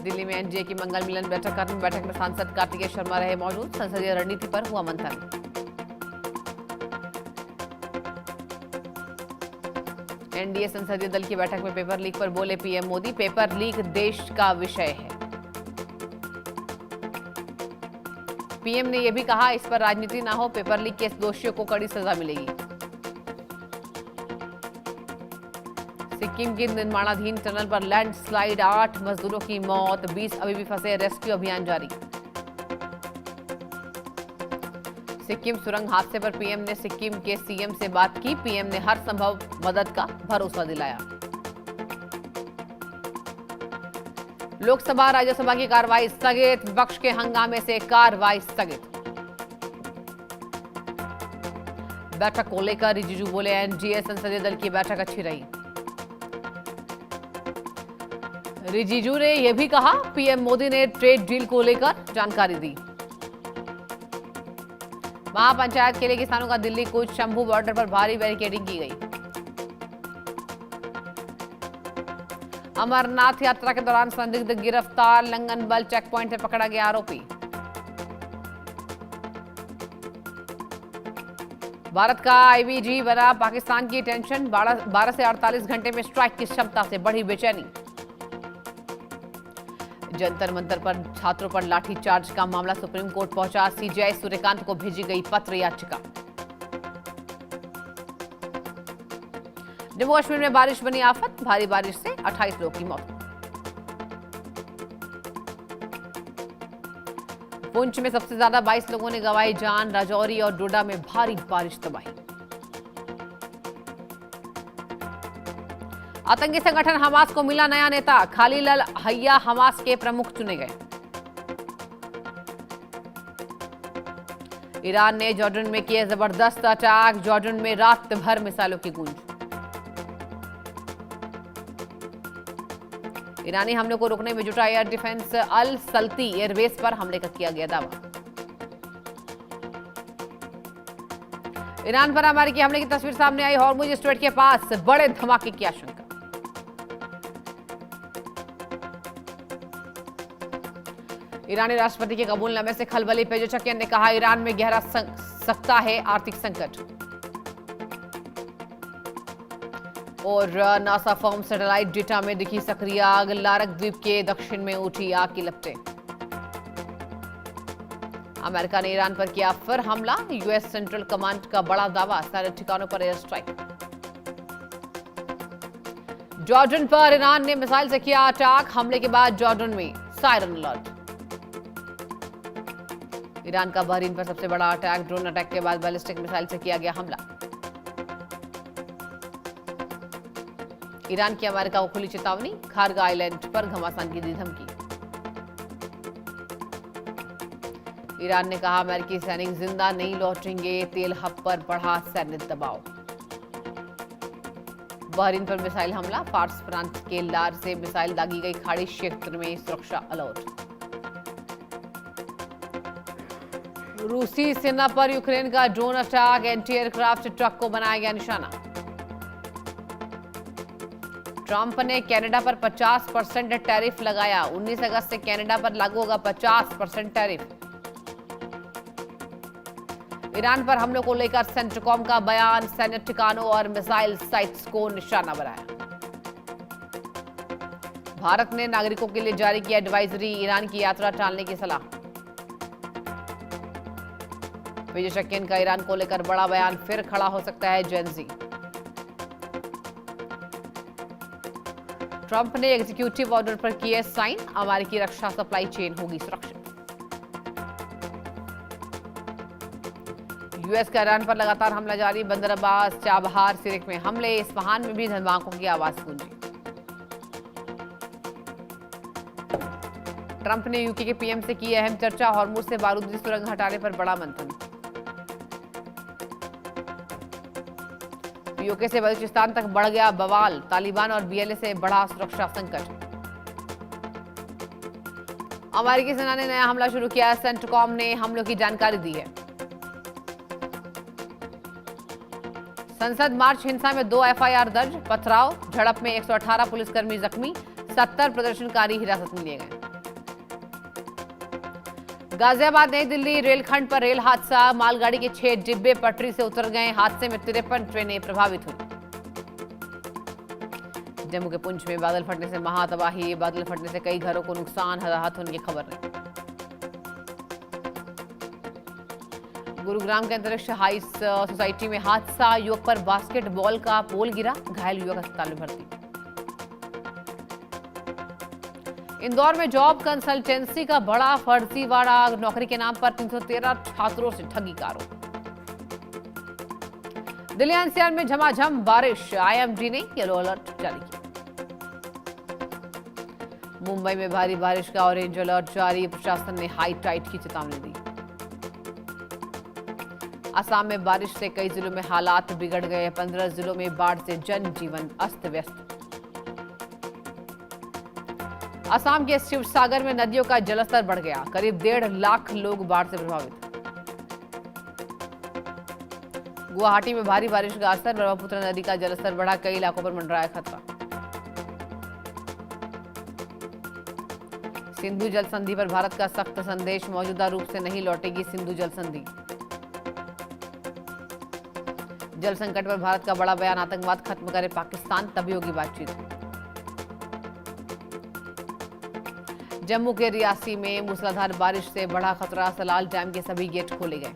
दिल्ली में एनडीए की मंगल मिलन बैठक में सांसद कार्तिकेय शर्मा रहे मौजूद। संसदीय रणनीति पर हुआ मंथन। एनडीए संसदीय दल की बैठक में पेपर लीक पर बोले पीएम मोदी, पेपर लीक देश का विषय है। पीएम ने यह भी कहा, इस पर राजनीति ना हो, पेपर लीक के दोषियों को कड़ी सजा मिलेगी। सिक्किम के निर्माणाधीन टनल पर लैंडस्लाइड, 8 मजदूरों की मौत, 20 अभी भी फंसे, रेस्क्यू अभियान जारी। सिक्किम सुरंग हादसे पर पीएम ने सिक्किम के सीएम से बात की। पीएम ने हर संभव मदद का भरोसा दिलाया। लोकसभा राज्यसभा की कार्रवाई स्थगित, विपक्ष के हंगामे से कार्रवाई स्थगित। बैठक को लेकर रिजिजू बोले, एनडीए संसदीय दल की बैठक अच्छी रही। रिजिजू ने यह भी कहा, पीएम मोदी ने ट्रेड डील को लेकर जानकारी दी। महापंचायत के लिए किसानों का दिल्ली कूच, शंभू बॉर्डर पर भारी बैरिकेडिंग की गई। अमरनाथ यात्रा के दौरान संदिग्ध गिरफ्तार, लंगनबल चेक पॉइंट से पकड़ा गया आरोपी। भारत का आईबीजी बना पाकिस्तान की टेंशन, 12 से 48 घंटे में स्ट्राइक की क्षमता से बढ़ी बेचैनी। जंतर मंतर पर छात्रों पर लाठीचार्ज का मामला सुप्रीम कोर्ट पहुंचा, सीजेआई सूर्यकांत को भेजी गई पत्र याचिका। जम्मू कश्मीर में बारिश बनी आफत, भारी बारिश से 28 लोगों की मौत। पुंछ में सबसे ज्यादा 22 लोगों ने गंवाई जान, राजौरी और डोडा में भारी बारिश तबाही। आतंकी संगठन हमास को मिला नया नेता, खालिल अल हय्या हमास के प्रमुख चुने गए। ईरान ने जॉर्डन में किए जबरदस्त अटैक, जॉर्डन में रात भर मिसाइलों की गूंज। ईरानी हमलों को रोकने में जुटा एयर डिफेंस, अल सल्ती एयरबेस पर हमले का किया गया दावा। ईरान पर अमेरिकी हमले की तस्वीर सामने आई, हॉर्मुज स्ट्रेट के पास बड़े धमाके की आशंका। ईरानी राष्ट्रपति के कबूलनामे से खलबली, पेजेशकियान ने कहा, ईरान में गहरा सकता है आर्थिक संकट। और नासा फॉर्म सैटेलाइट डेटा में दिखी सक्रिय आग, लारक द्वीप के दक्षिण में उठी आग की लपटें। अमेरिका ने ईरान पर किया फिर हमला, यूएस सेंट्रल कमांड का बड़ा दावा, सारे ठिकानों पर एयर स्ट्राइक। जॉर्डन पर ईरान ने मिसाइल से किया अटैक, हमले के बाद जॉर्डन में सायरन अलर्ट। ईरान का बहरीन पर सबसे बड़ा अटैक, ड्रोन अटैक के बाद बैलिस्टिक मिसाइल से किया गया हमला। ईरान की अमेरिका को खुली चेतावनी, खारग आइलैंड पर घमासान की दी धमकी। ईरान ने कहा, अमेरिकी सैनिक जिंदा नहीं लौटेंगे, तेल हब पर बढ़ा सैन्य दबाव। बहरीन पर मिसाइल हमला, फार्स प्रांत के लार से मिसाइल दागी गई, खाड़ी क्षेत्र में सुरक्षा अलर्ट। रूसी सेना पर यूक्रेन का drone attack, anti aircraft truck को बनाया गया निशाना। ट्रंप ने कनाडा पर 50% टैरिफ लगाया, 19 अगस्त से कनाडा पर लागू होगा 50% टैरिफ। ईरान पर हमलों को लेकर सेंट्रकॉम का बयान, सैन्य ठिकानों और मिसाइल साइट्स को निशाना बनाया। भारत ने नागरिकों के लिए जारी किया एडवाइजरी, ईरान की यात्रा टालने की सलाह। पेजेशकियान का ईरान को लेकर बड़ा बयान, फिर खड़ा हो सकता है जेनजी। ट्रंप ने एग्जीक्यूटिव ऑर्डर पर किए साइन, अमेरिकी रक्षा सप्लाई चेन होगी सुरक्षित। यूएस का ईरान पर लगातार हमला जारी, बंदर अब्बास, चाबहार, सिरिक में हमले, इस्फहान में भी धमाकों की आवाज गूंजी। ट्रंप ने यूके के पीएम से की अहम चर्चा, हॉर्मुज से बारूदी सुरंग हटाने पर बड़ा मंथन। यूके से बलूचिस्तान तक बढ़ गया बवाल, तालिबान और बीएलए से बढ़ा सुरक्षा संकट। अमेरिकी सेना ने नया हमला शुरू किया, सेंट्रकॉम ने हमलों की जानकारी दी है। संसद मार्च हिंसा में 2 एफआईआर दर्ज, पथराव झड़प में 118 पुलिसकर्मी जख्मी, 70 प्रदर्शनकारी हिरासत में लिए गए। गाजियाबाद नई दिल्ली रेलखंड पर रेल हादसा, मालगाड़ी के 6 डिब्बे पटरी से उतर गए। हादसे में 53 ट्रेनें प्रभावित हुई। जम्मू के पुंछ में बादल फटने से महातबाही, बादल फटने से कई घरों को नुकसान, हताहत होने की खबर नहीं। गुरुग्राम के अंतरिक्ष हाई सोसाइटी में हादसा, युवक पर बास्केटबॉल का पोल गिरा, घायल युवक अस्पताल में भर्ती। इंदौर में जॉब कंसल्टेंसी का बड़ा फर्जीवाड़ा, नौकरी के नाम पर 313 छात्रों से ठगी का आरोप। दिल्ली एनसीआर में झमाझम बारिश, आईएमडी ने येलो अलर्ट जारी किया। मुंबई में भारी बारिश का ऑरेंज अलर्ट जारी, प्रशासन ने हाई टाइड की चेतावनी दी। असम में बारिश से कई जिलों में हालात बिगड़ गए, 15 जिलों में बाढ़ से जनजीवन अस्त व्यस्त। असम के शिवसागर में नदियों का जलस्तर बढ़ गया, करीब 1.5 लाख लोग बाढ़ से प्रभावित। गुवाहाटी में भारी बारिश का असर, ब्रह्मपुत्र नदी का जलस्तर बढ़ा, कई इलाकों पर मंडराया खतरा। सिंधु जल संधि पर भारत का सख्त संदेश, मौजूदा रूप से नहीं लौटेगी सिंधु जल संधि। जल संकट पर भारत का बड़ा बयान, आतंकवाद खत्म करे पाकिस्तान तभी होगी बातचीत। जम्मू के रियासी में मूसलाधार बारिश से बढ़ा खतरा, सलाल डैम के सभी गेट खोले गए।